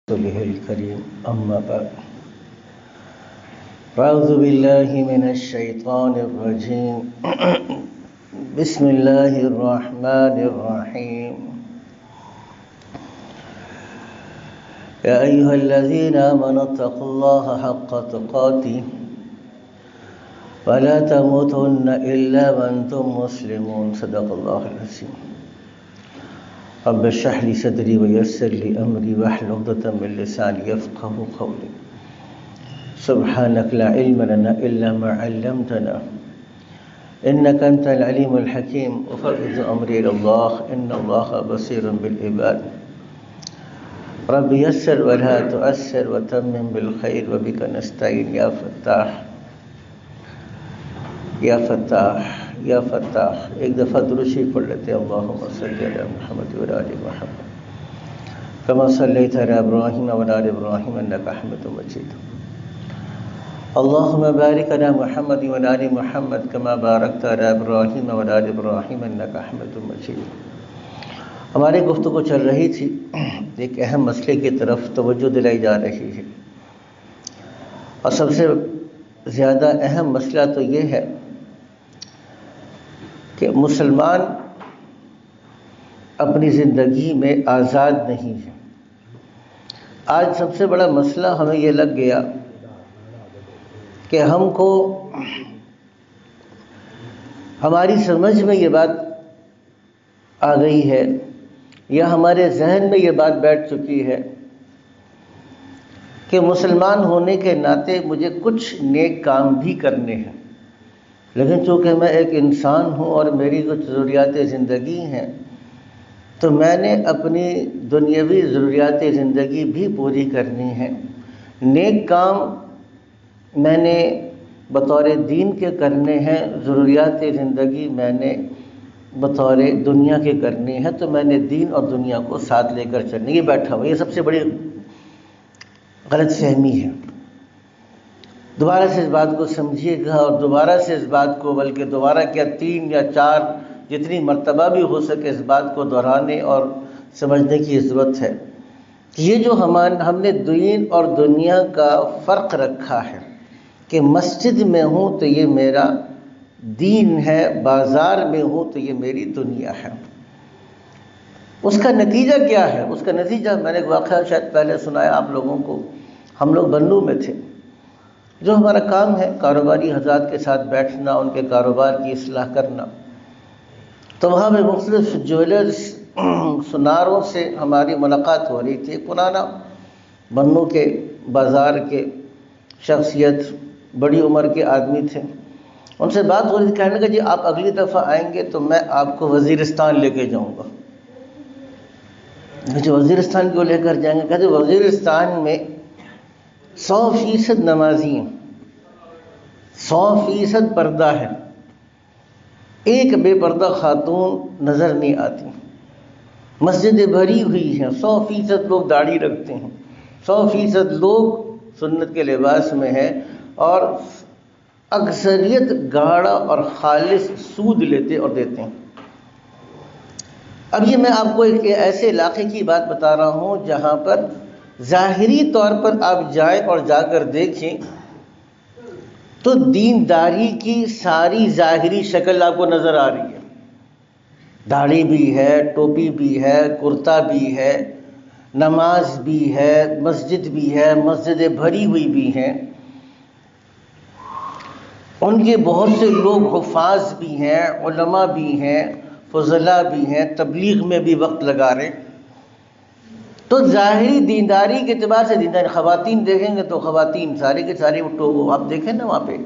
رسوله الكريم أما بعد أعوذ بالله من الشيطان الرجيم بسم الله الرحمن الرحيم يا أيها الذين آمنوا اتقوا الله حق تقاته ولا تموتن إلا وأنتم مسلمون صدق الله العظيم رب اشرح لي صدري ويسر لي أمري واحلل عقدة من لساني يفقهوا قولي سبحانك لا علم لنا إلا ما علمتنا إنك أنت العليم الحكيم وفوض أمري إلى الله إن الله بصير بالعباد رب يسر ولا تؤسر وتمم بالخير وبك نستعين يا فتاح یا فتاح یا فتاح. ایک دفعہ درود شریف پڑھ لیتے ہیں. اللہم صلی علی محمد و علی محمد کما صلیت علی ابراہیم و علی ابراہیم انک حمید مجید. اللہم بارک علی محمد و علی محمد کما بارکت علی ابراہیم و علی ابراہیم انک حمید مجید. ہماری گفتگو چل رہی تھی، ایک اہم مسئلے کی طرف توجہ دلائی جا رہی ہے، اور سب سے زیادہ اہم مسئلہ تو یہ ہے کہ مسلمان اپنی زندگی میں آزاد نہیں ہے. آج سب سے بڑا مسئلہ ہمیں یہ لگ گیا کہ ہم کو ہماری سمجھ میں یہ بات آ گئی ہے یا ہمارے ذہن میں یہ بات بیٹھ چکی ہے کہ مسلمان ہونے کے ناطے مجھے کچھ نیک کام بھی کرنے ہیں، لیکن چونکہ میں ایک انسان ہوں اور میری کچھ ضروریات زندگی ہیں تو میں نے اپنی دنیاوی ضروریات زندگی بھی پوری کرنی ہے. نیک کام میں نے بطور دین کے کرنے ہیں، ضروریات زندگی میں نے بطور دنیا کے کرنی ہے، تو میں نے دین اور دنیا کو ساتھ لے کر چلنی. یہ بیٹھا ہوا، یہ سب سے بڑی غلط فہمی ہے. دوبارہ سے اس بات کو سمجھیے گا، اور دوبارہ سے اس بات کو، بلکہ دوبارہ کیا 3 یا 4 جتنی مرتبہ بھی ہو سکے اس بات کو دہرانے اور سمجھنے کی ضرورت ہے کہ یہ جو ہم نے دین اور دنیا کا فرق رکھا ہے کہ مسجد میں ہوں تو یہ میرا دین ہے، بازار میں ہوں تو یہ میری دنیا ہے. اس کا نتیجہ کیا ہے؟ اس کا نتیجہ میں نے ایک واقعہ شاید پہلے سنایا آپ لوگوں کو. ہم لوگ بنو میں تھے، جو ہمارا کام ہے کاروباری حضرات کے ساتھ بیٹھنا، ان کے کاروبار کی اصلاح کرنا. تو وہاں پہ مختلف جویلرز سناروں سے ہماری ملاقات ہو رہی تھی. پرانا بنو کے بازار کے شخصیت، بڑی عمر کے آدمی تھے. ان سے بات ہو رہی تھی، کہنے لگا جی آپ اگلی دفعہ آئیں گے تو میں آپ کو وزیرستان لے کے جاؤں گا. جو وزیرستان کیوں لے کر جائیں گے؟ کہتے وزیرستان میں 100% نمازی ہیں، 100% پردہ ہے، ایک بے پردہ خاتون نظر نہیں آتی. مسجدیں بھری ہوئی ہیں، 100% لوگ داڑھی رکھتے ہیں، 100% لوگ سنت کے لباس میں ہیں، اور اکثریت گاڑا اور خالص سود لیتے اور دیتے ہیں. اب یہ میں آپ کو ایک ایسے علاقے کی بات بتا رہا ہوں جہاں پر ظاہری طور پر آپ جائیں اور جا کر دیکھیں تو دینداری کی ساری ظاہری شکل آپ کو نظر آ رہی ہے. داڑھی بھی ہے، ٹوپی بھی ہے، کرتا بھی ہے، نماز بھی ہے، مسجد بھی ہے، مسجدیں بھری ہوئی بھی ہیں. ان کے بہت سے لوگ حفاظ بھی ہیں، علماء بھی ہیں، فضلاء بھی ہیں، تبلیغ میں بھی وقت لگا رہے. تو ظاہری دینداری کے اعتبار سے دینداری. خواتین دیکھیں گے تو خواتین ساری کے ساری آپ دیکھیں نا، وہاں پہ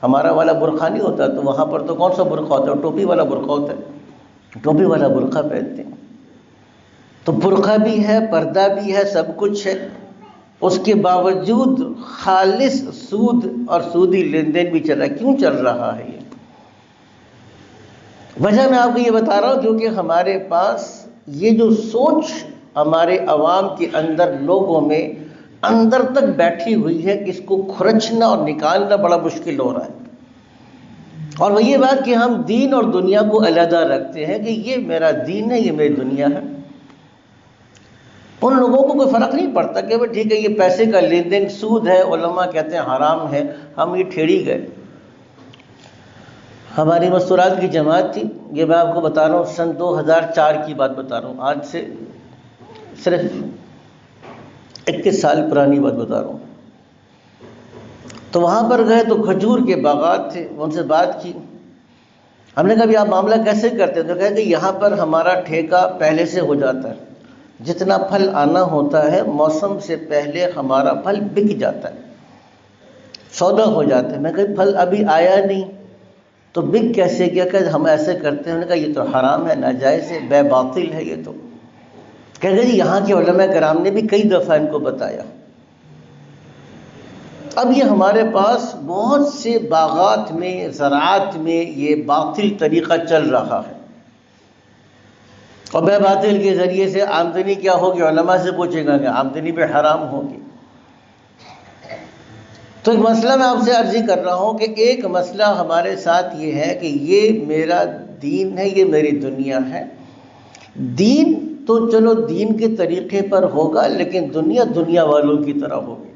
ہمارا والا برقع نہیں ہوتا تو وہاں پر تو کون سا برقع ہوتا ہے؟ ٹوپی والا برقع ہوتا ہے، ٹوپی والا برقع پہنتے ہیں. تو برقع بھی ہے، پردہ بھی ہے، سب کچھ ہے. اس کے باوجود خالص سود اور سودی لین دین بھی چل رہا ہے. کیوں چل رہا ہے یہ؟ وجہ میں آپ کو یہ بتا رہا ہوں کیونکہ ہمارے پاس یہ جو سوچ ہمارے عوام کے اندر، لوگوں میں اندر تک بیٹھی ہوئی ہے، اس کو کھرچنا اور نکالنا بڑا مشکل ہو رہا ہے. اور وہ یہ بات کہ ہم دین اور دنیا کو علیحدہ رکھتے ہیں کہ یہ میرا دین ہے، یہ میری دنیا ہے. ان لوگوں کو کوئی فرق نہیں پڑتا کہ بھائی ٹھیک ہے یہ پیسے کا لین دین سود ہے، علماء کہتے ہیں حرام ہے، ہم یہ ٹھیڑی گئے۔ ہماری مستورات کی جماعت تھی، یہ میں آپ کو بتا رہا ہوں سن 2004 کی بات بتا رہا ہوں، آج سے صرف 21 سال پرانی بات بتا رہا ہوں۔ تو وہاں پر گئے تو کھجور کے باغات تھے، ان سے بات کی۔ ہم نے کہا بھی آپ معاملہ کیسے کرتے ہیں؟ تو کہا کہ یہاں پر ہمارا ٹھیکہ پہلے سے ہو جاتا ہے، جتنا پھل آنا ہوتا ہے موسم سے پہلے ہمارا پھل بک جاتا ہے، سودا ہو جاتا ہے۔ میں کہا پھل ابھی آیا نہیں تو بک کیسے گیا؟ کہ ہم ایسے کرتے ہیں۔ انہوں نے کہا یہ تو حرام ہے، ناجائز ہے، بے باطل ہے یہ تو۔ کہہ گئے جی یہاں کے علماء کرام نے بھی کئی دفعہ ان کو بتایا۔ اب یہ ہمارے پاس بہت سے باغات میں، زراعت میں یہ باطل طریقہ چل رہا ہے، اور بے باطل کے ذریعے سے آمدنی کیا ہوگی؟ علماء سے پوچھے گا کہ آمدنی پہ حرام ہوگی۔ تو ایک مسئلہ میں آپ سے عرض کر رہا ہوں کہ ایک مسئلہ ہمارے ساتھ یہ ہے کہ یہ میرا دین ہے، یہ میری دنیا ہے۔ دین تو چلو دین کے طریقے پر ہوگا، لیکن دنیا دنیا والوں کی طرح ہوگی۔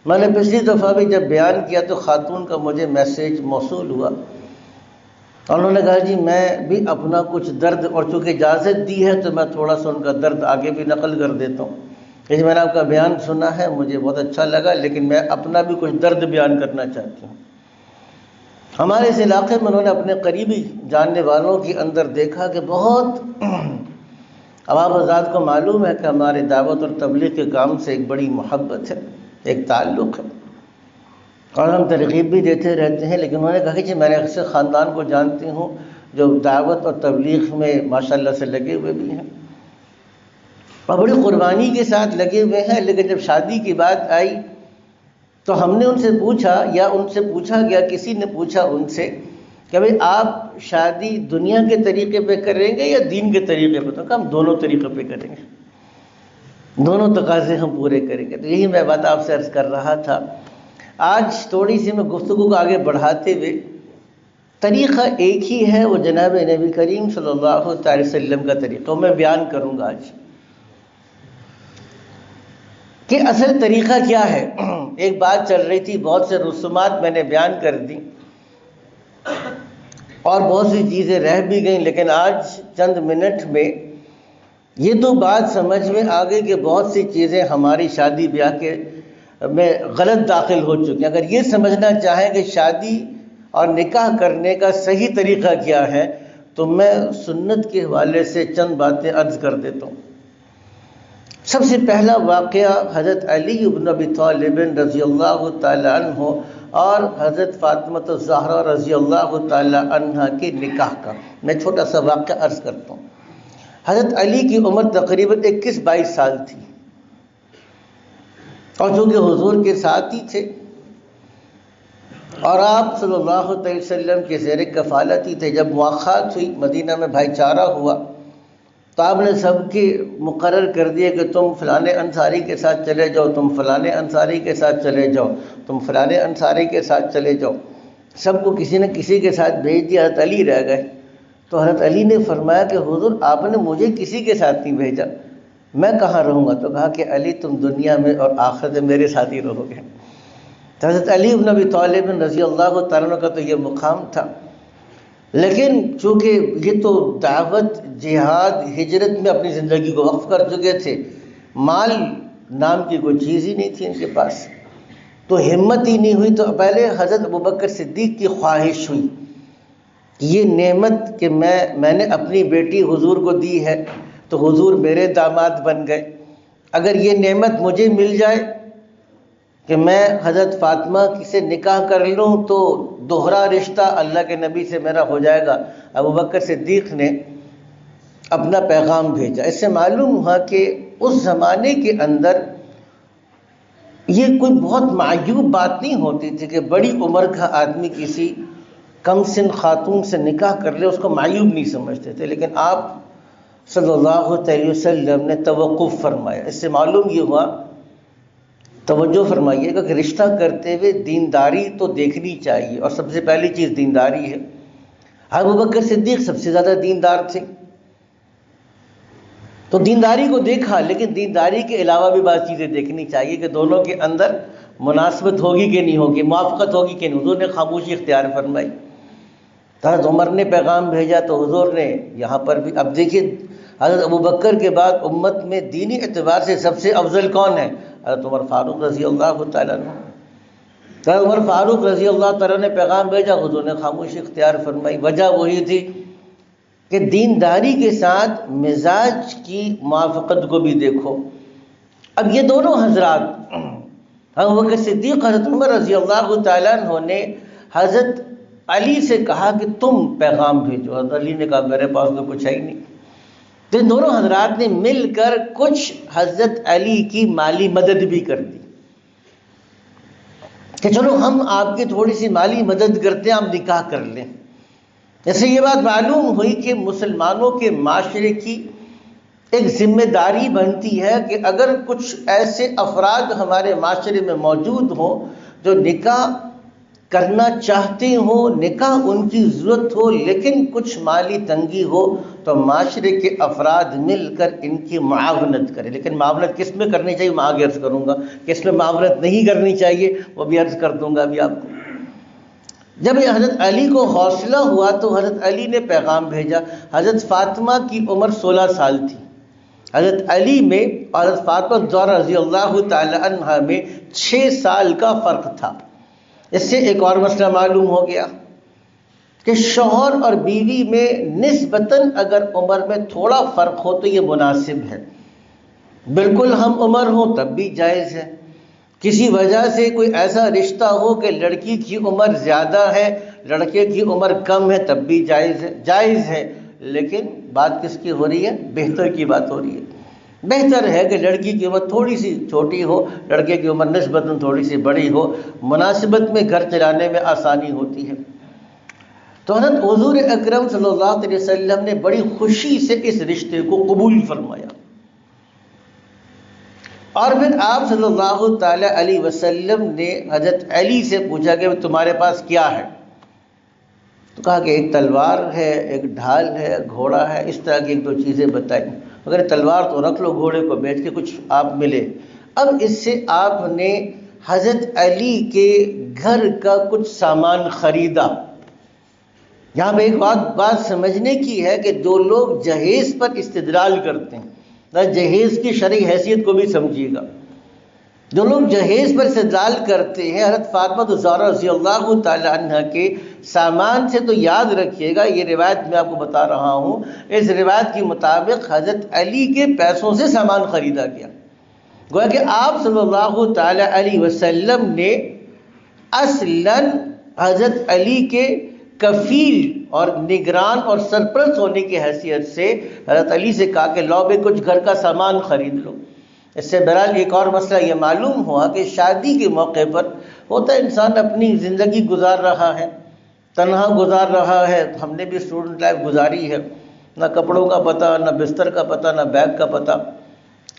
میں نے پچھلی دفعہ بھی جب بیان کیا تو خاتون کا مجھے میسیج موصول ہوا، اور انہوں نے کہا جی میں بھی اپنا کچھ درد، اور چونکہ اجازت دی ہے تو میں تھوڑا سا ان کا درد آگے بھی نقل کر دیتا ہوں۔ کہ میں نے آپ کا بیان سنا ہے، مجھے بہت اچھا لگا، لیکن میں اپنا بھی کچھ درد بیان کرنا چاہتی ہوں۔ ہمارے اس علاقے میں انہوں نے اپنے قریبی جاننے والوں کے اندر دیکھا کہ بہت، اب آپ حضرات کو معلوم ہے کہ ہمارے دعوت اور تبلیغ کے کام سے ایک بڑی محبت ہے، ایک تعلق ہے، اور ہم ترغیب بھی دیتے رہتے ہیں۔ لیکن انہوں نے کہا کہ جی میں نے ایسے خاندان کو جانتی ہوں جو دعوت اور تبلیغ میں ماشاءاللہ سے لگے ہوئے بھی ہیں اور بڑی قربانی کے ساتھ لگے ہوئے ہیں، لیکن جب شادی کی بات آئی تو ہم نے ان سے پوچھا، یا ان سے پوچھا گیا، کسی نے پوچھا ان سے کہ بھئی آپ شادی دنیا کے طریقے پہ کریں گے یا دین کے طریقے پہ؟ تو کہا ہم دونوں طریقے پہ کریں گے، دونوں تقاضے ہم پورے کریں گے۔ تو یہی میں بات آپ سے عرض کر رہا تھا۔ آج تھوڑی سی میں گفتگو کو آگے بڑھاتے ہوئے، طریقہ ایک ہی ہے، وہ جناب نبی کریم صلی اللہ علیہ وسلم کا طریقہ میں بیان کروں گا آج، کہ اصل طریقہ کیا ہے۔ ایک بات چل رہی تھی، بہت سے رسومات میں نے بیان کر دی اور بہت سی چیزیں رہ بھی گئیں، لیکن آج چند منٹ میں یہ تو بات سمجھ میں آ گئی کہ بہت سی چیزیں ہماری شادی بیاہ کے میں غلط داخل ہو چکی ہیں۔ اگر یہ سمجھنا چاہیں کہ شادی اور نکاح کرنے کا صحیح طریقہ کیا ہے تو میں سنت کے حوالے سے چند باتیں عرض کر دیتا ہوں۔ سب سے پہلا واقعہ حضرت علی بن ابی طالب رضی اللہ تعالی عنہ اور حضرت فاطمہ الزہرا رضی اللہ تعالی عنہ کے نکاح کا میں چھوٹا سا واقعہ عرض کرتا ہوں۔ حضرت علی کی عمر تقریباً 21-22 سال تھی، اور چونکہ حضور کے ساتھ ہی تھے اور آپ صلی اللہ علیہ وسلم کے زیر کفالت ہی تھے، جب مواخات ہوئی، مدینہ میں بھائی چارہ ہوا، تو آپ نے سب کے مقرر کر دیا کہ تم فلانے انصاری کے ساتھ چلے جاؤ، تم فلانے انصاری کے ساتھ چلے جاؤ، تم فلانے انصاری کے ساتھ چلے جاؤ۔ سب کو کسی نہ کسی کے ساتھ بھیج دیا، حضرت علی رہ گئے۔ تو حضرت علی نے فرمایا کہ حضور آپ نے مجھے کسی کے ساتھ نہیں بھیجا، میں کہاں رہوں گا؟ تو کہا کہ علی تم دنیا میں اور آخرت میں میرے ساتھ ہی رہو گے۔ تو حضرت علی بن ابی طالب رضی اللہ تعالیٰ عنہ کا تو یہ مقام تھا، لیکن چونکہ یہ تو دعوت، جہاد، ہجرت میں اپنی زندگی کو وقف کر چکے تھے، مال نام کی کوئی چیز ہی نہیں تھی ان کے پاس، تو ہمت ہی نہیں ہوئی۔ تو پہلے حضرت ابوبکر صدیق کی خواہش ہوئی، یہ نعمت کہ میں نے اپنی بیٹی حضور کو دی ہے تو حضور میرے داماد بن گئے، اگر یہ نعمت مجھے مل جائے کہ میں حضرت فاطمہ سے نکاح کر لوں تو دوہرا رشتہ اللہ کے نبی سے میرا ہو جائے گا۔ ابوبکر صدیق نے اپنا پیغام بھیجا۔ اس سے معلوم ہوا کہ اس زمانے کے اندر یہ کوئی بہت معیوب بات نہیں ہوتی تھی کہ بڑی عمر کا آدمی کسی کم سن خاتون سے نکاح کر لے، اس کو معیوب نہیں سمجھتے تھے، لیکن آپ صلی اللہ علیہ وسلم نے توقف فرمایا۔ اس سے معلوم یہ ہوا، توجہ فرمائیے گا، کہ رشتہ کرتے ہوئے دینداری تو دیکھنی چاہیے، اور سب سے پہلی چیز دینداری ہے۔ ابوبکر صدیق سب سے زیادہ دیندار تھے، تو دینداری کو دیکھا، لیکن دینداری کے علاوہ بھی بعض چیزیں دیکھنی چاہیے کہ دونوں کے اندر مناسبت ہوگی کہ نہیں ہوگی، موافقت ہوگی کہ نہیں۔ حضور نے خاموشی اختیار فرمائی۔ حضرت عمر نے پیغام بھیجا تو حضور نے یہاں پر بھی، اب دیکھیے حضرت ابوبکر کے بعد امت میں دینی اعتبار سے سب سے افضل کون ہے؟ حضرت عمر فاروق رضی اللہ تعالیٰ عنہ۔ حضرت عمر فاروق رضی اللہ تعالیٰ نے پیغام بھیجا، حضور نے خاموشی اختیار فرمائی۔ وجہ وہی تھی کہ دینداری کے ساتھ مزاج کی موافقت کو بھی دیکھو۔ اب یہ دونوں حضرات، ابوبکر صدیق حضرت عمر رضی اللہ تعالیٰ عنہ نے حضرت علی سے کہا کہ تم پیغام بھیجو۔ حضرت علی نے کہا میرے پاس تو کچھ ہے ہی نہیں۔ تو ان دونوں حضرات نے مل کر کچھ حضرت علی کی مالی مدد بھی کر دی کہ چلو ہم آپ کی تھوڑی سی مالی مدد کرتے ہیں، آپ نکاح کر لیں۔ جیسے یہ بات معلوم ہوئی کہ مسلمانوں کے معاشرے کی ایک ذمہ داری بنتی ہے کہ اگر کچھ ایسے افراد ہمارے معاشرے میں موجود ہوں جو نکاح کرنا چاہتے ہوں، نکاح ان کی ضرورت ہو لیکن کچھ مالی تنگی ہو، تو معاشرے کے افراد مل کر ان کی معاونت کریں۔ لیکن معاونت کس میں کرنی چاہیے میں آگے عرض کروں گا، کس میں معاونت نہیں کرنی چاہیے وہ بھی عرض کر دوں گا ابھی آپ کو۔ جب یہ حضرت علی کو حوصلہ ہوا تو حضرت علی نے پیغام بھیجا۔ حضرت فاطمہ کی عمر 16 سال تھی، حضرت علی میں اور حضرت فاطمہ زہرا رضی اللہ تعالی عنہ میں 6 سال کا فرق تھا۔ اس سے ایک اور مسئلہ معلوم ہو گیا کہ شوہر اور بیوی میں نسبتاً اگر عمر میں تھوڑا فرق ہو تو یہ مناسب ہے۔ بالکل ہم عمر ہوں تب بھی جائز ہے، کسی وجہ سے کوئی ایسا رشتہ ہو کہ لڑکی کی عمر زیادہ ہے لڑکے کی عمر کم ہے تب بھی جائز ہے، لیکن بات کس کی ہو رہی ہے؟ بہتر کی بات ہو رہی ہے۔ بہتر ہے کہ لڑکی کی عمر تھوڑی سی چھوٹی ہو، لڑکے کی عمر نسبتاً تھوڑی سی بڑی ہو، مناسبت میں گھر چلانے میں آسانی ہوتی ہے۔ تو حضرت حضور اکرم صلی اللہ علیہ وسلم نے بڑی خوشی سے اس رشتے کو قبول فرمایا، اور پھر آپ صلی اللہ تعالی علیہ وسلم نے حضرت علی سے پوچھا کہ تمہارے پاس کیا ہے؟ تو کہا کہ ایک تلوار ہے، ایک ڈھال ہے، گھوڑا ہے، اس طرح کی ایک دو چیزیں بتائیں۔ اگر تلوار تو رکھ لو، گھوڑے کو بیچ کے کچھ آپ ملے۔ اب اس سے آپ نے حضرت علی کے گھر کا کچھ سامان خریدا۔ یہاں پہ ایک بات سمجھنے کی ہے کہ جو لوگ جہیز پر استدلال کرتے ہیں، جہیز کی شرعی حیثیت کو بھی سمجھیے گا۔ جو لوگ جہیز پر استدلال کرتے ہیں، حضرت فاطمہ زہرا رضی اللہ تعالی عنہ کے سامان سے تو یاد رکھیے گا، یہ روایت میں آپ کو بتا رہا ہوں، اس روایت کے مطابق حضرت علی کے پیسوں سے سامان خریدا گیا۔ گویا کہ آپ صلی اللہ تعالی علیہ وسلم نے اصلاً حضرت علی کے کفیل اور نگران اور سرپرست ہونے کی حیثیت سے حضرت علی سے کہا کہ لو بے کچھ گھر کا سامان خرید لو۔ اس سے بہرحال ایک اور مسئلہ یہ معلوم ہوا کہ شادی کے موقع پر ہوتا ہے انسان اپنی زندگی گزار رہا ہے، تنہا گزار رہا ہے۔ ہم نے بھی اسٹوڈنٹ لائف گزاری ہے، نہ کپڑوں کا پتہ، نہ بستر کا پتہ، نہ بیگ کا پتہ۔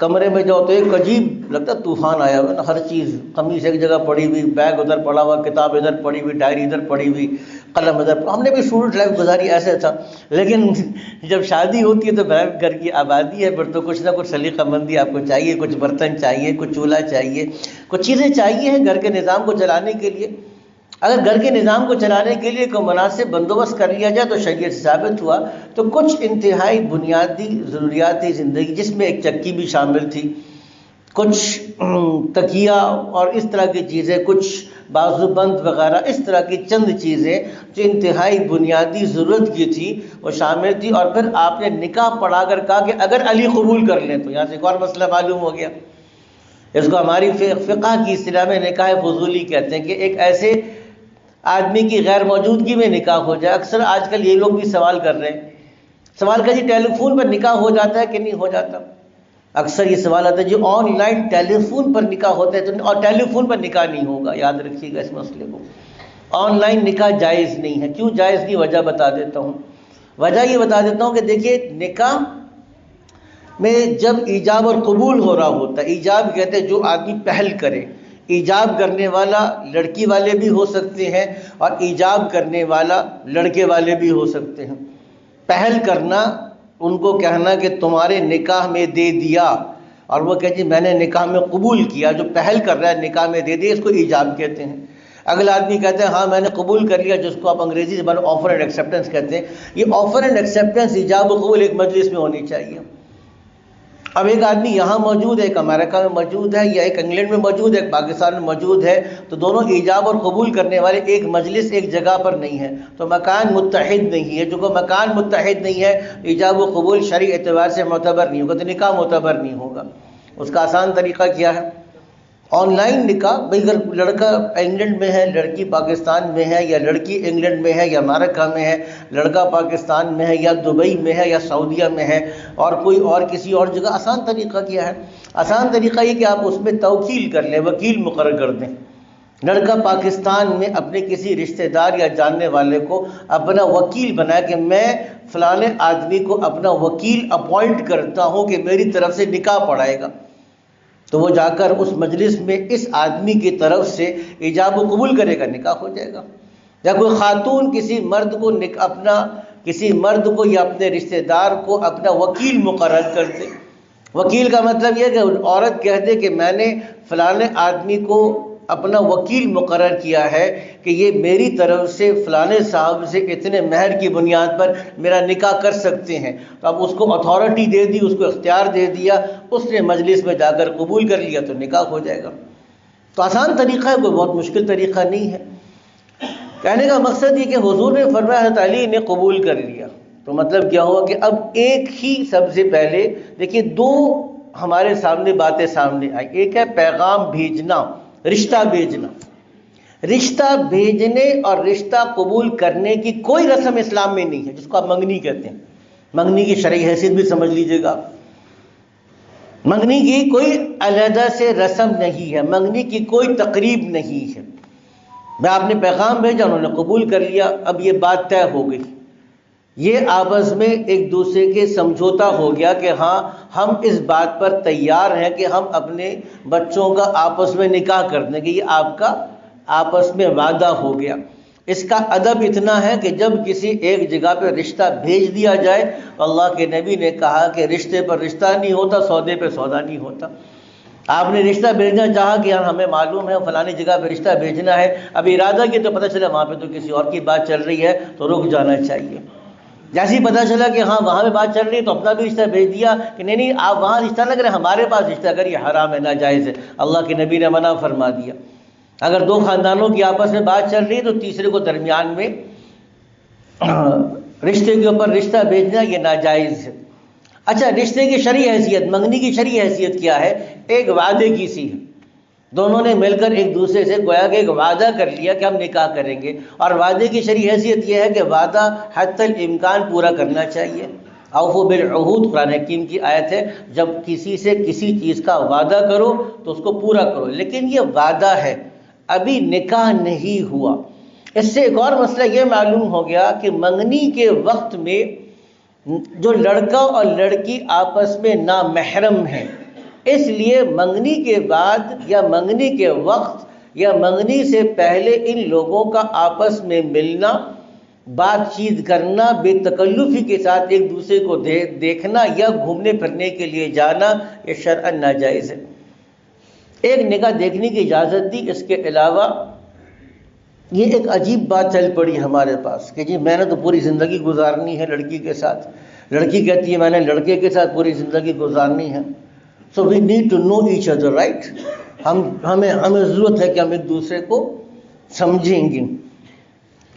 کمرے میں جاؤ تو ایک عجیب لگتا ہے، طوفان آیا ہوا ہے نا، ہر چیز، قمیص ایک جگہ پڑی ہوئی، بیگ ادھر پڑا ہوا، کتاب ادھر پڑی ہوئی، ڈائری ادھر پڑی ہوئی، قلم ادھر۔ ہم نے بھی اسٹوڈنٹ لائف گزاری ایسے تھا، لیکن جب شادی ہوتی ہے تو گھر کی آبادی ہے، پھر تو کچھ نہ کچھ سلیقہ مندی آپ کو چاہیے، کچھ برتن چاہیے، کچھ چولہا چاہیے، کچھ چیزیں چاہیے ہیں گھر کے نظام کو چلانے کے لیے۔ اگر گھر کے نظام کو چلانے کے لیے کوئی مناسب بندوبست کر لیا جائے تو شریعت سے ثابت ہوا۔ تو کچھ انتہائی بنیادی ضروریات زندگی، جس میں ایک چکی بھی شامل تھی، کچھ تکیہ اور اس طرح کی چیزیں، کچھ بازو بند وغیرہ، اس طرح کی چند چیزیں جو انتہائی بنیادی ضرورت کی تھی وہ شامل تھی۔ اور پھر آپ نے نکاح پڑھا کر کہا کہ اگر علی قبول کر لیں تو، یہاں سے ایک اور مسئلہ معلوم ہو گیا۔ اس کو ہماری فقہ کی اصطلاح میں نکاح فضولی کہتے ہیں، کہ ایک ایسے آدمی کی غیر موجودگی میں نکاح ہو جائے۔ اکثر آج کل یہ لوگ بھی سوال کر رہے ہیں، سوال کا جی ٹیلی فون پر نکاح ہو جاتا ہے کہ نہیں ہو جاتا؟ اکثر یہ سوال آتا ہے جی آن لائن ٹیلی فون پر نکاح ہوتا ہے تو، اور ٹیلی فون پر نکاح نہیں ہوگا۔ یاد رکھیے گا اس مسئلے کو، آن لائن نکاح جائز نہیں ہے۔ کیوں جائز نہیں؟ وجہ بتا دیتا ہوں۔ وجہ یہ بتا دیتا ہوں کہ دیکھیے، نکاح میں جب ایجاب اور قبول ہو رہا ہوتا ہے، ایجاب کہتے ہیں جو آدمی پہل کرے، ایجاب کرنے والا لڑکی والے بھی ہو سکتے ہیں اور ایجاب کرنے والا لڑکے والے بھی ہو سکتے ہیں۔ پہل کرنا ان کو کہنا کہ تمہارے نکاح میں دے دیا، اور وہ کہتے ہیں میں نے نکاح میں قبول کیا، جو پہل کر رہا ہے نکاح میں دے دیا، اس کو ایجاب کہتے ہیں۔ اگلا آدمی کہتے ہیں ہاں میں نے قبول کر لیا، جس کو آپ انگریزی زبان آفر اینڈ ایکسیپٹنس کہتے ہیں۔ یہ آفر اینڈ ایکسیپٹنس، ایجاب و قبول ایک مجلس میں ہونی چاہیے۔ اب ایک آدمی یہاں موجود ہے، ایک امریکہ میں موجود ہے، یا ایک انگلینڈ میں موجود ہے، ایک پاکستان میں موجود ہے، تو دونوں ایجاب اور قبول کرنے والے ایک مجلس ایک جگہ پر نہیں ہے، تو مکان متحد نہیں ہے۔ جو کہ مکان متحد نہیں ہے، ایجاب و قبول شرعی اعتبار سے معتبر نہیں ہوگا، تو نکاح معتبر نہیں ہوگا۔ اس کا آسان طریقہ کیا ہے؟ آن لائن نکاح۔ بھائی اگر لڑکا انگلینڈ میں ہے، لڑکی پاکستان میں ہے، یا لڑکی انگلینڈ میں ہے یا امریکہ میں ہے، لڑکا پاکستان میں ہے یا دبئی میں ہے یا سعودیہ میں ہے، اور کوئی اور کسی اور جگہ، آسان طریقہ کیا ہے؟ آسان طریقہ یہ کہ آپ اس میں توکیل کر لیں، وکیل مقرر کر دیں۔ لڑکا پاکستان میں اپنے کسی رشتہ دار یا جاننے والے کو اپنا وکیل بنائے کہ میں فلاں آدمی کو اپنا وکیل اپوائنٹ کرتا ہوں کہ میری طرف سے نکاح پڑھائے گا، تو وہ جا کر اس مجلس میں اس آدمی کی طرف سے ایجاب و قبول کرے گا، نکاح ہو جائے گا۔ یا کوئی خاتون کسی مرد کو کسی مرد کو یا اپنے رشتہ دار کو اپنا وکیل مقرر کر دے۔ وکیل کا مطلب یہ کہ عورت کہہ دے کہ میں نے فلاں آدمی کو اپنا وکیل مقرر کیا ہے کہ یہ میری طرف سے فلاں صاحب سے اتنے مہر کی بنیاد پر میرا نکاح کر سکتے ہیں، تو اب اس کو اتھارٹی دے دی، اس کو اختیار دے دیا، اس نے مجلس میں جا کر قبول کر لیا تو نکاح ہو جائے گا۔ تو آسان طریقہ ہے، کوئی بہت مشکل طریقہ نہیں ہے۔ کہنے کا مقصد یہ کہ حضور نے فرمایا حضرت علی نے قبول کر لیا، تو مطلب کیا ہوا کہ اب ایک ہی سب سے پہلے دیکھیے دو ہمارے سامنے باتیں سامنے آئی۔ ایک ہے پیغام بھیجنا، رشتہ بھیجنا۔ رشتہ بھیجنے اور رشتہ قبول کرنے کی کوئی رسم اسلام میں نہیں ہے، جس کو آپ منگنی کہتے ہیں۔ منگنی کی شرعی حیثیت بھی سمجھ لیجئے گا۔ منگنی کی کوئی علیحدہ سے رسم نہیں ہے، منگنی کی کوئی تقریب نہیں ہے۔ میں آپ نے پیغام بھیجا، انہوں نے قبول کر لیا، اب یہ بات طے ہو گئی، یہ آپس میں ایک دوسرے کے سمجھوتا ہو گیا کہ ہاں ہم اس بات پر تیار ہیں کہ ہم اپنے بچوں کا آپس میں نکاح کر دیں گے، یہ آپ کا آپس میں وعدہ ہو گیا۔ اس کا ادب اتنا ہے کہ جب کسی ایک جگہ پہ رشتہ بھیج دیا جائے، اللہ کے نبی نے کہا کہ رشتے پر رشتہ نہیں ہوتا، سودے پہ سودا نہیں ہوتا۔ آپ نے رشتہ بھیجنا چاہا کہ یار ہمیں معلوم ہے فلانی جگہ پہ رشتہ بھیجنا ہے، اب ارادہ کیا تو پتہ چلا وہاں پہ تو کسی اور کی بات چل رہی ہے، تو رک جانا چاہیے۔ جیسے ہی پتہ چلا کہ ہاں وہاں پہ بات چل رہی ہے تو اپنا بھی رشتہ بھیج دیا کہ نہیں آپ وہاں رشتہ لگ رہے ہیں، ہمارے پاس رشتہ کر، یہ حرام ہے، ناجائز ہے، اللہ کے نبی نے منع فرما دیا۔ اگر دو خاندانوں کی آپس میں بات چل رہی ہے تو تیسرے کو درمیان میں رشتے کے اوپر رشتہ بھیجنا یہ ناجائز ہے۔ اچھا، رشتے کی شرعی حیثیت، منگنی کی شرعی حیثیت کیا ہے؟ ایک وعدے کی سی ہے، دونوں نے مل کر ایک دوسرے سے گویا کہ ایک وعدہ کر لیا کہ ہم نکاح کریں گے، اور وعدے کی شرعی حیثیت یہ ہے کہ وعدہ حتی الامکان پورا کرنا چاہیے۔ اوفوا بالعہود قرآن حکیم کی آیت ہے، جب کسی سے کسی چیز کا وعدہ کرو تو اس کو پورا کرو، لیکن یہ وعدہ ہے، ابھی نکاح نہیں ہوا۔ اس سے ایک اور مسئلہ یہ معلوم ہو گیا کہ منگنی کے وقت میں جو لڑکا اور لڑکی آپس میں نامحرم ہیں، اس لیے منگنی کے بعد یا منگنی کے وقت یا منگنی سے پہلے ان لوگوں کا آپس میں ملنا، بات چیت کرنا، بے تکلفی کے ساتھ ایک دوسرے کو دیکھنا یا گھومنے پھرنے کے لیے جانا، یہ شرعاً ناجائز ہے۔ ایک نگاہ دیکھنے کی اجازت دی، اس کے علاوہ یہ ایک عجیب بات چل پڑی ہمارے پاس کہ جی میں نے تو پوری زندگی گزارنی ہے لڑکی کے ساتھ، لڑکی کہتی ہے میں نے لڑکے کے ساتھ پوری زندگی گزارنی ہے۔ So we need to know each other, right? ہمیں ضرورت ہے کہ ہم ایک دوسرے کو سمجھیں گے۔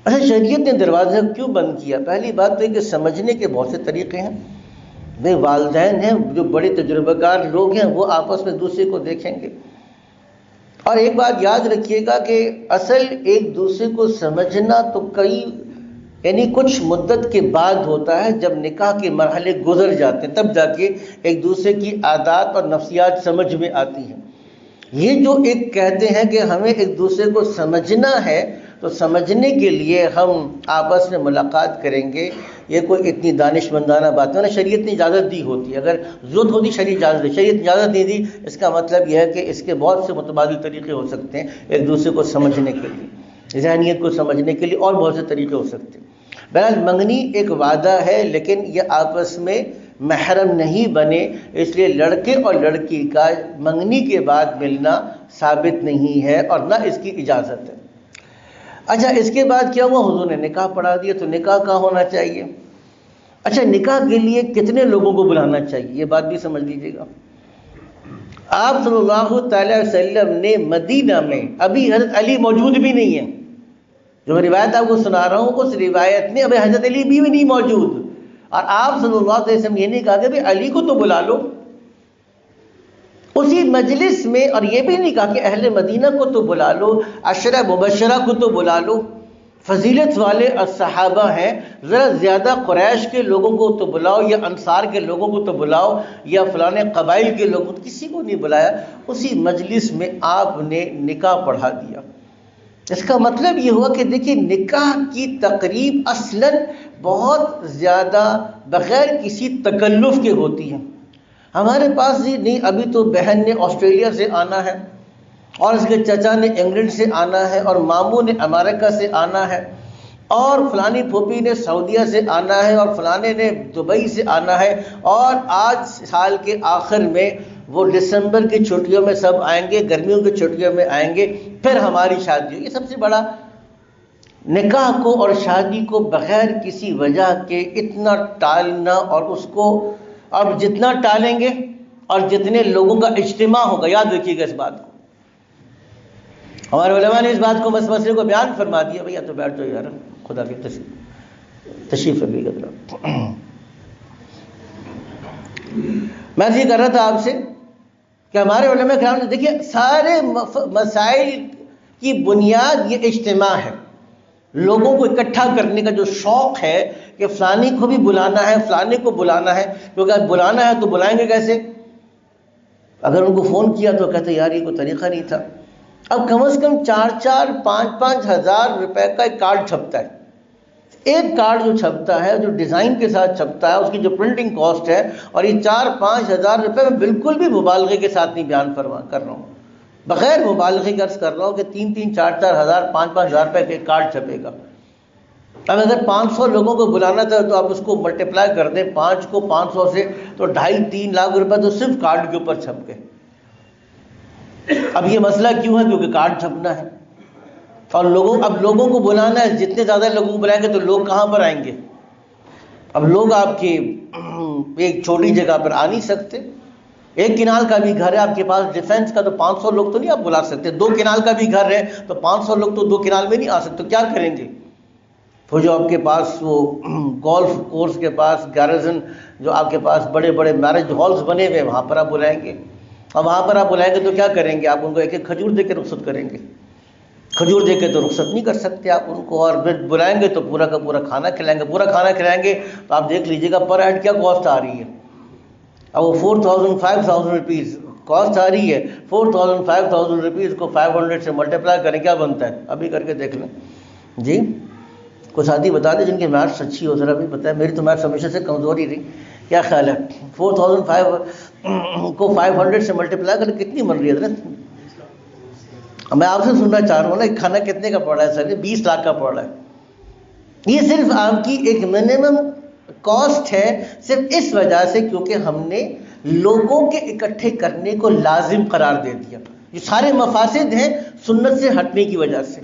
اچھا، شریعت نے دروازہ کیوں بند کیا؟ پہلی بات تو یہ کہ سمجھنے کے بہت سے طریقے ہیں۔ بھائی والدین ہیں، جو بڑے تجربہ کار لوگ ہیں، وہ آپس میں دوسرے کو دیکھیں گے۔ اور ایک بات یاد رکھیے گا کہ اصل ایک دوسرے کو سمجھنا تو کچھ مدت کے بعد ہوتا ہے، جب نکاح کے مرحلے گزر جاتے ہیں تب جا کے ایک دوسرے کی عادات اور نفسیات سمجھ میں آتی ہیں۔ یہ جو ایک کہتے ہیں کہ ہمیں ایک دوسرے کو سمجھنا ہے، تو سمجھنے کے لیے ہم آپس میں ملاقات کریں گے، یہ کوئی اتنی دانش مندانہ بات ہے نا، شریعت نے اجازت دی ہوتی ہے، اگر ضرورت ہوتی شریعت اجازت دی، شریعت نے اجازت نہیں دی، اس کا مطلب یہ ہے کہ اس کے بہت سے متبادل طریقے ہو سکتے ہیں ایک دوسرے کو سمجھنے کے لیے، ذہنیت کو سمجھنے کے لیے، اور بہت سے طریقے ہو سکتے ہیں۔ بہرحال منگنی ایک وعدہ ہے، لیکن یہ آپس میں محرم نہیں بنے، اس لیے لڑکے اور لڑکی کا منگنی کے بعد ملنا ثابت نہیں ہے اور نہ اس کی اجازت ہے۔ اچھا، اس کے بعد کیا ہوا؟ حضور نے نکاح پڑھا دیا۔ تو نکاح کہاں ہونا چاہیے؟ اچھا، نکاح کے لیے کتنے لوگوں کو بلانا چاہیے، یہ بات بھی سمجھ لیجیے گا۔ آپ صلی اللہ تعالی وسلم نے مدینہ میں ابھی حضرت علی موجود بھی نہیں ہیں، جو میں روایت آپ کو سنا رہا ہوں اس روایت میں ابھی حضرت علی بھی نہیں موجود، اور آپ صلی اللہ علیہ وسلم یہ نہیں کہا کہ بھئی علی کو تو بلا لو اسی مجلس میں، اور یہ بھی نہیں کہا کہ اہل مدینہ کو تو بلا لو، عشرہ مبشرہ کو تو بلا لو، فضیلت والے صحابہ ہیں، ذرا زیادہ قریش کے لوگوں کو تو بلاؤ، یا انصار کے لوگوں کو تو بلاؤ، یا فلانے قبائل کے لوگوں کو، کسی کو نہیں بلایا۔ اسی مجلس میں آپ نے نکاح پڑھا دیا۔ اس کا مطلب یہ ہوا کہ دیکھیے، نکاح کی تقریب اصلاً بہت زیادہ بغیر کسی تکلف کے ہوتی ہے۔ ہمارے پاس نہیں، ابھی تو بہن نے آسٹریلیا سے آنا ہے، اور اس کے چچا نے انگلینڈ سے آنا ہے، اور ماموں نے امریکہ سے آنا ہے، اور فلانی پھوپھی نے سعودیہ سے آنا ہے، اور فلانے نے دبئی سے آنا ہے، اور آج سال کے آخر میں وہ دسمبر کی چھٹیوں میں سب آئیں گے، گرمیوں کی چھٹیوں میں آئیں گے، پھر ہماری شادی ہوگی۔ یہ سب سے بڑا نکاح کو اور شادی کو بغیر کسی وجہ کے اتنا ٹالنا، اور اس کو اب جتنا ٹالیں گے اور جتنے لوگوں کا اجتماع ہوگا، یاد رکھیے گا اس بات کو۔ ہمارے علماء نے اس بات کو مسئلے کو بیان فرما دیا۔ بھیا تو بیٹھ جاؤ یار، خدا کی تشریف رکھیے گا۔ میں یہ کر رہا تھا آپ سے کہ ہمارے علماء کرام نے دیکھیے سارے مسائل کی بنیاد یہ اجتماع ہے، لوگوں کو اکٹھا کرنے کا جو شوق ہے کہ فلانی کو بھی بلانا ہے، فلانے کو بلانا ہے، کیونکہ بلانا ہے تو بلائیں گے کیسے؟ اگر ان کو فون کیا تو کہتے یار یہ کوئی طریقہ نہیں تھا۔ اب کم از کم 4-4 5-5 ہزار روپے کا ایک کارڈ چھپتا ہے۔ ایک کارڈ جو چھپتا ہے، جو ڈیزائن کے ساتھ چھپتا ہے، اس کی جو پرنٹنگ کاسٹ ہے، اور یہ 4-5 ہزار روپے میں بالکل بھی مبالغے کے ساتھ نہیں بیان کر رہا ہوں، بغیر مبالغے کا عرض کر رہا ہوں کہ 3-3 4-4 ہزار 5-5 ہزار روپے کا ایک کارڈ چھپے گا۔ اب اگر 500 لوگوں کو بلانا تھا تو آپ اس کو ملٹیپلائی کر دیں 5 کو 500 سے، تو 2.5-3 لاکھ روپے تو صرف کارڈ کے اوپر چھپ گئے۔ اب یہ مسئلہ کیوں ہے؟ کیونکہ کارڈ چھپنا ہے، اور اب لوگوں کو بلانا ہے، جتنے زیادہ لوگوں کو بلائیں گے تو لوگ کہاں پر آئیں گے؟ اب لوگ آپ کے ایک چھوٹی جگہ پر آ نہیں سکتے۔ 1 کنال کا بھی گھر ہے آپ کے پاس ڈیفینس کا، تو 500 لوگ تو نہیں آپ بلا سکتے۔ 2 کنال کا بھی گھر ہے تو 500 لوگ تو 2 کنال میں نہیں آ سکتے، تو کیا کریں گے؟ وہ جو آپ کے پاس وہ گولف کورس کے پاس گیرزن، جو آپ کے پاس بڑے بڑے میرج ہالز بنے ہوئے، وہاں پر آپ بلائیں گے۔ اور وہاں پر آپ بلائیں گے تو کیا کریں گے؟ آپ ان کو ایک ایک کھجور دے کے رخصت کریں گے۔ کھجور دے کے تو رخصت نہیں کر سکتے آپ ان کو، اور پھر بلائیں گے تو پورا کا پورا کھانا کھلائیں گے۔ پورا کھانا کھلائیں گے تو آپ دیکھ لیجیے گا پر ہیڈ کیا کاسٹ آ رہی ہے۔ اب وہ 4,000-5,000 روپیز کاسٹ آ رہی ہے۔ 4,000-5,000 روپیز کو 500 سے ملٹیپلائی کریں، کیا بنتا ہے؟ ابھی کر کے دیکھ لیں جی۔ کوئی ساتھی بتا دیں جن کی میتھس اچھی ہو، ذرا بھی بتائیں، میری تو میتھس ہمیشہ سے کمزور ہی رہی۔ کیا خیال ہے 4,005 کو 500 سے ملٹیپلائی کریں کتنی بن رہی ہے حضرت؟ میں آپ سے سننا چاہ رہا ہوں نا، کھانا کتنے کا پڑ رہا ہے سر؟ 20 لاکھ کا پڑ رہا ہے۔ یہ صرف آپ کی ایک منیمم کاسٹ ہے، صرف اس وجہ سے کیونکہ ہم نے لوگوں کے اکٹھے کرنے کو لازم قرار دے دیا۔ یہ سارے مفاسد ہیں سنت سے ہٹنے کی وجہ سے،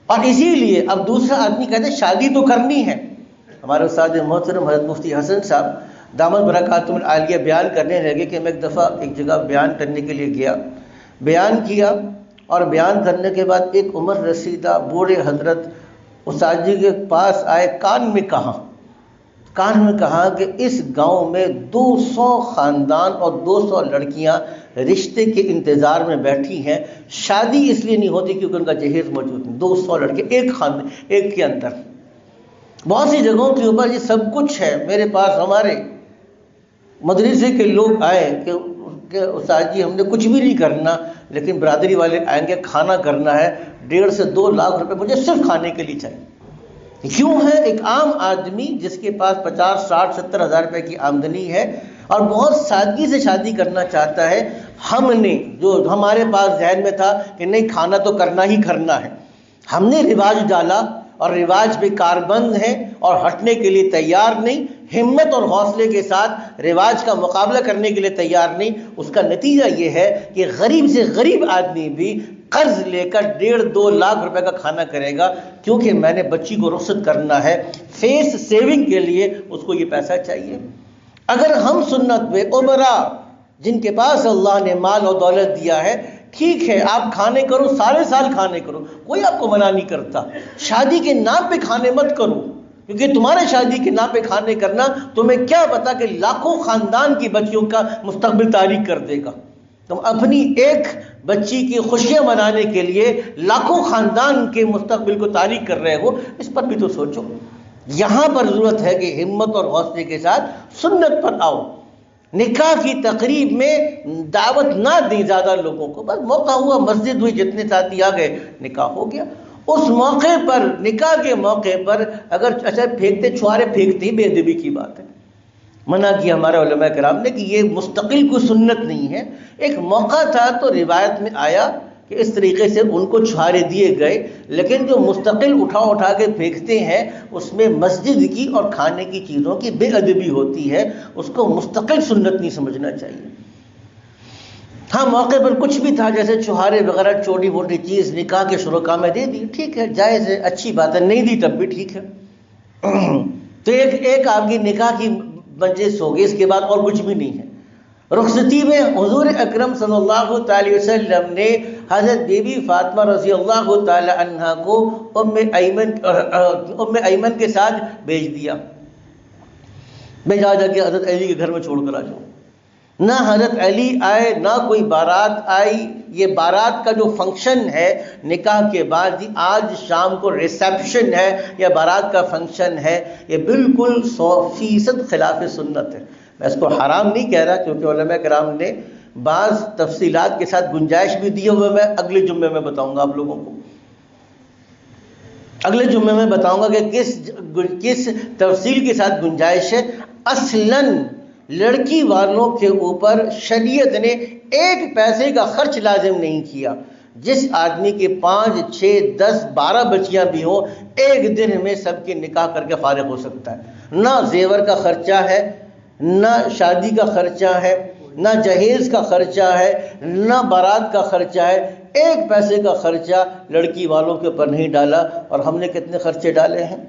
اور اسی لیے اب دوسرا آدمی کہتے ہیں شادی تو کرنی ہے۔ ہمارے استاد محترم حضرت مفتی حسن صاحب دامت برکاتہم العالیہ بیان کرنے لگے کہ میں ایک دفعہ ایک جگہ بیان کرنے کے لیے گیا، بیان کیا، اور بیان کرنے کے بعد ایک عمر رسیدہ بوڑھے حضرت استاد جی کے پاس آئے، کان میں کہا کہ اس گاؤں میں 200 خاندان اور 200 لڑکیاں رشتے کے انتظار میں بیٹھی ہیں، شادی اس لیے نہیں ہوتی کیونکہ ان کا جہیز موجود نہیں۔ 200 لڑکے ایک خاندان، ایک کے اندر۔ بہت سی جگہوں کے اوپر یہ سب کچھ ہے۔ میرے پاس ہمارے مدرسے کے لوگ آئے کہ استاد جی ہم نے کچھ بھی نہیں کرنا، لیکن برادری والے آئیں گے، کھانا کرنا ہے، 1.5 سے 2 لاکھ روپے مجھے صرف کھانے کے لیے چاہیے۔ کیوں ہے؟ ایک عام آدمی جس کے پاس 50, 60, 70 ہزار روپے کی آمدنی ہے اور بہت سادگی سے شادی کرنا چاہتا ہے، ہم نے جو ہمارے پاس ذہن میں تھا کہ نہیں کھانا تو کرنا ہی کرنا ہے، ہم نے رواج ڈالا اور رواج پہ کاربند ہیں اور ہٹنے کے لیے تیار نہیں، ہمت اور حوصلے کے ساتھ رواج کا مقابلہ کرنے کے لیے تیار نہیں، اس کا نتیجہ یہ ہے کہ غریب سے غریب آدمی بھی قرض لے کر 1.5-2 لاکھ روپے کا کھانا کرے گا، کیونکہ میں نے بچی کو رخصت کرنا ہے، فیس سیونگ کے لیے اس کو یہ پیسہ چاہیے۔ اگر ہم سنت پہ عمرہ جن کے پاس اللہ نے مال اور دولت دیا ہے، ٹھیک ہے آپ کھانے کرو، سارے سال کھانے کرو، کوئی آپ کو منع نہیں کرتا، شادی کے نام پہ کھانے مت کرو، کیونکہ تمہارے شادی کے نام پہ کھانے کرنا تمہیں کیا پتا کہ لاکھوں خاندان کی بچیوں کا مستقبل تاریک کر دے گا۔ تم اپنی ایک بچی کی خوشیاں منانے کے لیے لاکھوں خاندان کے مستقبل کو تاریک کر رہے ہو، اس پر بھی تو سوچو۔ یہاں پر ضرورت ہے کہ ہمت اور حوصلے کے ساتھ سنت پر آؤ۔ نکاح کی تقریب میں دعوت نہ دیں زیادہ لوگوں کو، بس موقع ہوا، مسجد ہوئی، جتنے ساتھی آ گئے، نکاح ہو گیا۔ اس موقع پر، نکاح کے موقع پر اگر اچھا پھینکتے، چھوارے پھینکتے ہی بے ادبی کی بات ہے۔ منع کیا ہمارے علماء کرام نے کہ یہ مستقل کوئی سنت نہیں ہے، ایک موقع تھا تو روایت میں آیا کہ اس طریقے سے ان کو چھوارے دیے گئے، لیکن جو مستقل اٹھا کے پھینکتے ہیں اس میں مسجد کی اور کھانے کی چیزوں کی بے ادبی ہوتی ہے، اس کو مستقل سنت نہیں سمجھنا چاہیے۔ ہاں موقع پر کچھ بھی تھا، جیسے چھوارے وغیرہ چھوٹی موٹی چیز نکاح کے شرکا میں دے دی، ٹھیک ہے، جائز ہے، اچھی بات ہے، نہیں دی تب بھی ٹھیک ہے۔ تو ایک آپ کی نکاح کی مجلس ہوگی، اس کے بعد اور کچھ بھی نہیں ہے۔ رخصتی میں حضور اکرم صلی اللہ تعالی وسلم نے حضرت بی بی فاطمہ رضی اللہ تعالی عنہا کو ام ایمن کے ساتھ بھیج دیا، بھیجا جا کے حضرت علی کے گھر میں چھوڑ کر آ جاؤ۔ نہ حضرت علی آئے، نہ کوئی بارات آئی۔ یہ بارات کا جو فنکشن ہے نکاح کے بعد، آج شام کو ریسیپشن ہے یا بارات کا فنکشن ہے، یہ بالکل 100% خلاف سنت ہے۔ میں اس کو حرام نہیں کہہ رہا، کیونکہ علماء کرام نے بعض تفصیلات کے ساتھ گنجائش بھی دی ہوئے، میں اگلے جمعے میں بتاؤں گا آپ لوگوں کو، اگلے جمعے میں بتاؤں گا کہ کس تفصیل کے ساتھ گنجائش ہے۔ اصلاً لڑکی والوں کے اوپر شریعت نے ایک پیسے کا خرچ لازم نہیں کیا۔ جس آدمی کے 5، 6، 10، 12 بچیاں بھی ہوں، ایک دن میں سب کے نکاح کر کے فارغ ہو سکتا ہے۔ نہ زیور کا خرچہ ہے، نہ شادی کا خرچہ ہے، نہ جہیز کا خرچہ ہے، نہ بارات کا خرچہ ہے، ایک پیسے کا خرچہ لڑکی والوں کے اوپر نہیں ڈالا۔ اور ہم نے کتنے خرچے ڈالے ہیں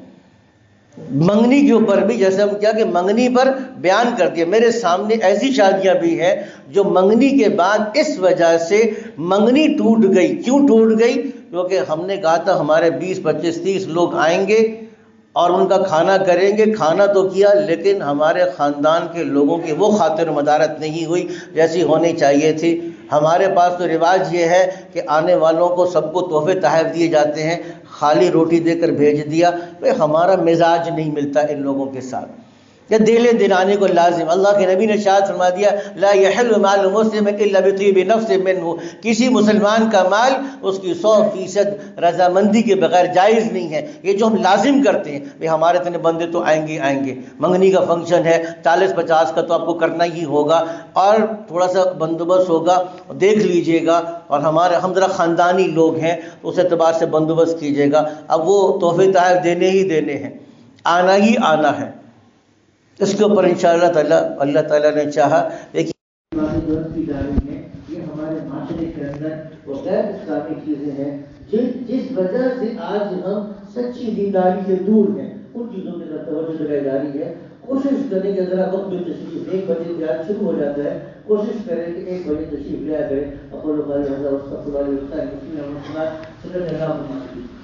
منگنی کے اوپر بھی، جیسے ہم کیا کہ منگنی پر بیان کر دیا۔ میرے سامنے ایسی شادیاں بھی ہیں جو منگنی کے بعد اس وجہ سے منگنی ٹوٹ گئی۔ کیوں ٹوٹ گئی؟ کیونکہ ہم نے کہا تھا ہمارے 20، 25، 30 لوگ آئیں گے اور ان کا کھانا کریں گے، کھانا تو کیا، لیکن ہمارے خاندان کے لوگوں کی وہ خاطر مدارت نہیں ہوئی جیسی ہونی چاہیے تھی۔ ہمارے پاس تو رواج یہ ہے کہ آنے والوں کو سب کو تحفے تحائف دیے جاتے ہیں، خالی روٹی دے کر بھیج دیا، ہمارا مزاج نہیں ملتا ان لوگوں کے ساتھ، یا دے دلانے کو لازم۔ اللہ کے نبی نے ارشاد فرما دیا لا يحل مال مسلم الا بطیب نفس منه، کسی مسلمان کا مال اس کی 100% رضامندی کے بغیر جائز نہیں ہے۔ یہ جو ہم لازم کرتے ہیں، بھئی ہمارے اتنے بندے تو آئیں گے، منگنی کا فنکشن ہے، 40-50 کا تو آپ کو کرنا ہی ہوگا، اور تھوڑا سا بندوبست ہوگا، دیکھ لیجئے گا، اور ہم ذرا خاندانی لوگ ہیں تو اس اعتبار سے بندوبست کیجئے گا۔ اب وہ تحفے تحائف دینے ہی دینے ہیں، آنا ہی آنا ہے۔ اس کے اوپر انشاءاللہ تعالی اللہ تعالیٰ نے چاہا، لیکن یہ ہمارے معاشرے کے اندر وہ غیر اسلامی چیزیں ہیں جس وجہ سے آج ہم سچی دینداری سے دور ہیں، ان چیزوں کی طرف توجہ دلائی جا رہی ہے۔ کوشش کریں کہ ذرا وقت میں تشریف، 1 بجے تیار شروع ہو جاتا ہے، کوشش کریں کہ 1 بجے تشریف لیا کریں۔ اقول قولی ھذا واستغفر اللہ لي ولكم۔